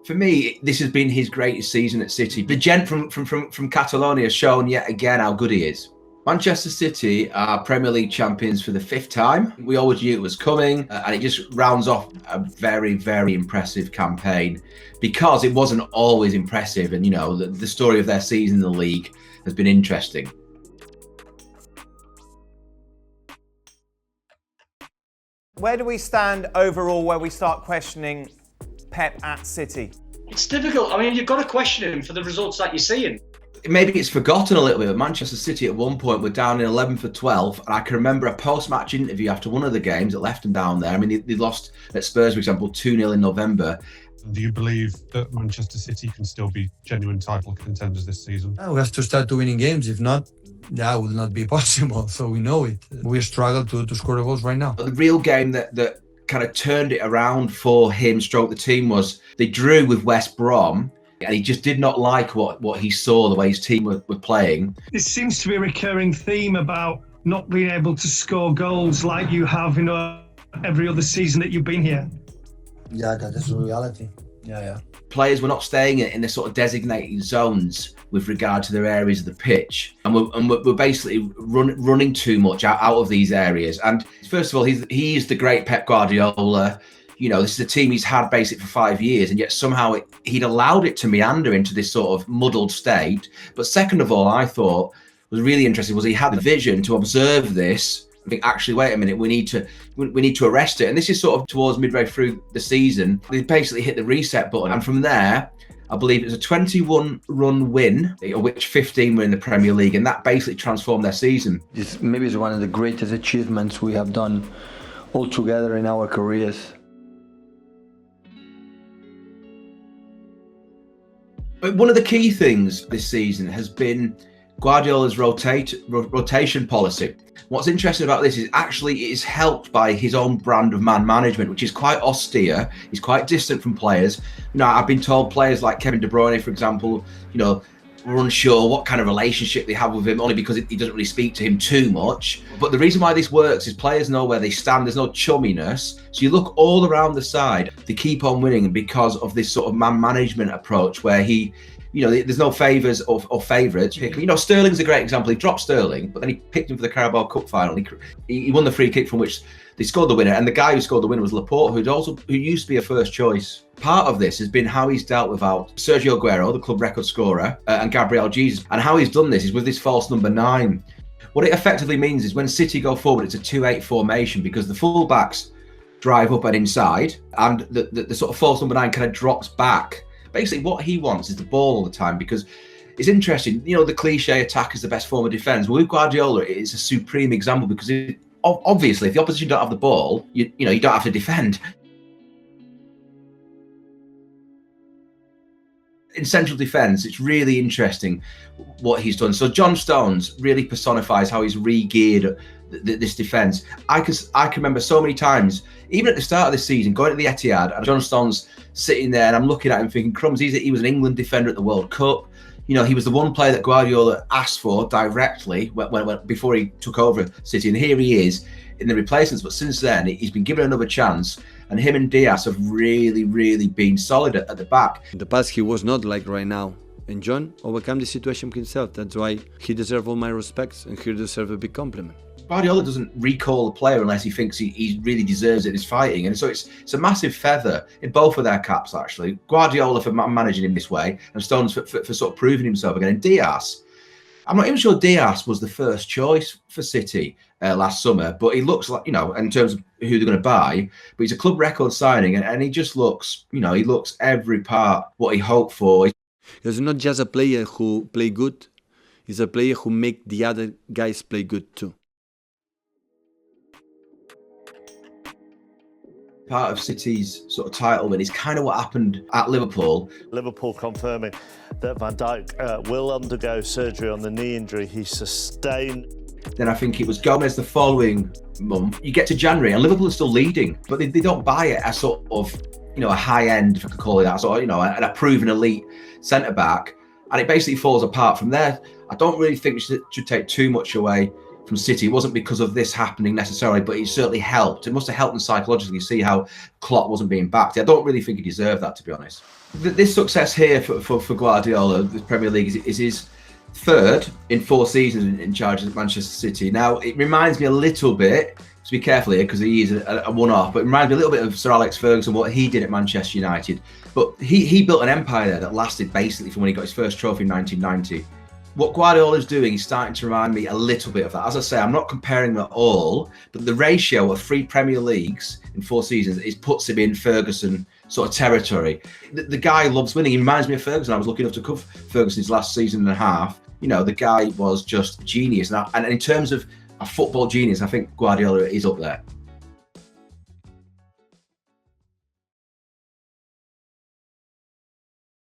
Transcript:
For me, this has been his greatest season at City. The gent from Catalonia has shown yet again how good he is. Manchester City are Premier League champions for the 5th time. We always knew it was coming, and it just rounds off a very, very impressive campaign because it wasn't always impressive. And, the story of their season in the league has been interesting. Where do we stand overall where we start questioning Pep at City? It's difficult. I mean, you've got to question him for the results that you're seeing. Maybe it's forgotten a little bit, but Manchester City at one point were down in 11 for 12. And I can remember a post-match interview after one of the games that left them down there. I mean, they lost at Spurs, for example, 2-0 in November. Do you believe that Manchester City can still be genuine title contenders this season? We have to start winning games. If not, that will not be possible. So we know it. We struggle to score the goals right now. But the real game that kind of turned it around for him, stroke the team, was they drew with West Brom. And he just did not like what he saw, the way his team were playing. It seems to be a recurring theme about not being able to score goals like you have in every other season that you've been here. Yeah, that is the reality. Yeah. Players were not staying in the sort of designated zones with regard to their areas of the pitch. And we're basically running too much out of these areas. And first of all, he's the great Pep Guardiola. This is a team he's had basically for 5 years, and yet somehow he'd allowed it to meander into this sort of muddled state. But second of all, I thought was really interesting was he had the vision to observe this and think, actually, wait a minute, we need to arrest it. And this is sort of towards midway through the season. They basically hit the reset button, and from there, I believe it was a 21-run win, of which 15 were in the Premier League, and that basically transformed their season. This maybe is one of the greatest achievements we have done all together in our careers. But one of the key things this season has been Guardiola's rotation policy. What's interesting about this is actually it is helped by his own brand of man management, which is quite austere. He's quite distant from players. I've been told players like Kevin De Bruyne, for example, we're unsure what kind of relationship they have with him, only because he doesn't really speak to him too much. But the reason why this works is players know where they stand. There's no chumminess. So you look all around the side, they keep on winning because of this sort of man management approach where there's no favours or favourites. Sterling's a great example. He dropped Sterling, but then he picked him for the Carabao Cup final. He won the free kick from which they scored the winner, and the guy who scored the winner was Laporte, who used to be a first choice. Part of this has been how he's dealt without Sergio Agüero, the club record scorer, and Gabriel Jesus. And how he's done this is with this false number 9. What it effectively means is when City go forward, it's a 2-8 formation because the full-backs drive up and inside, and the sort of false number 9 kind of drops back. Basically, what he wants is the ball all the time because it's interesting. The cliche attack is the best form of defence. Well, with Guardiola, it is a supreme example because obviously, if the opposition don't have the ball, you don't have to defend. In central defence, it's really interesting what he's done. So John Stones really personifies how he's re-geared this defence. I can remember so many times, even at the start of the season, going to the Etihad, and John Stones sitting there, and I'm looking at him thinking, crumbs, he was an England defender at the World Cup. He was the one player that Guardiola asked for directly before he took over City, and here he is in the replacements. But since then, he's been given another chance, and him and Diaz have really, really been solid at the back. In the past, he was not like right now. And John overcame the situation himself. That's why he deserves all my respects, and he deserves a big compliment. Guardiola doesn't recall a player unless he thinks he really deserves it, is fighting. And so it's a massive feather in both of their caps, actually. Guardiola for managing him this way, and Stones for sort of proving himself again. And Diaz, I'm not even sure Diaz was the first choice for City last summer, but he looks like, in terms of who they're going to buy, but he's a club record signing, and he just looks, he looks every part what he hoped for. He's not just a player who play good, he's a player who make the other guys play good too. Part of City's sort of title win is kind of what happened at Liverpool. Liverpool confirming that Van Dijk will undergo surgery on the knee injury he sustained. Then I think it was Gomez the following month. You get to January and Liverpool are still leading, but they don't buy it as sort of, a high end, if I could call it that, sort of, a proven elite centre back. And it basically falls apart from there. I don't really think we should take too much away from City. It wasn't because of this happening necessarily, but it certainly helped. It must have helped him psychologically see how Klopp wasn't being backed. I don't really think he deserved that, to be honest. This success here for Guardiola, the Premier League, is his third in 4 seasons in charge of Manchester City. Now, it reminds me a little bit, to be careful here because he is a one-off, but it reminds me a little bit of Sir Alex Ferguson, what he did at Manchester United. But he built an empire there that lasted basically from when he got his first trophy in 1990. What Guardiola's doing is starting to remind me a little bit of that. As I say, I'm not comparing them at all, but the ratio of 3 Premier Leagues in 4 seasons puts him in Ferguson sort of territory. The guy loves winning. He reminds me of Ferguson. I was lucky enough to cover Ferguson's last season and a half. You know, the guy was just genius. And in terms of a football genius, I think Guardiola is up there.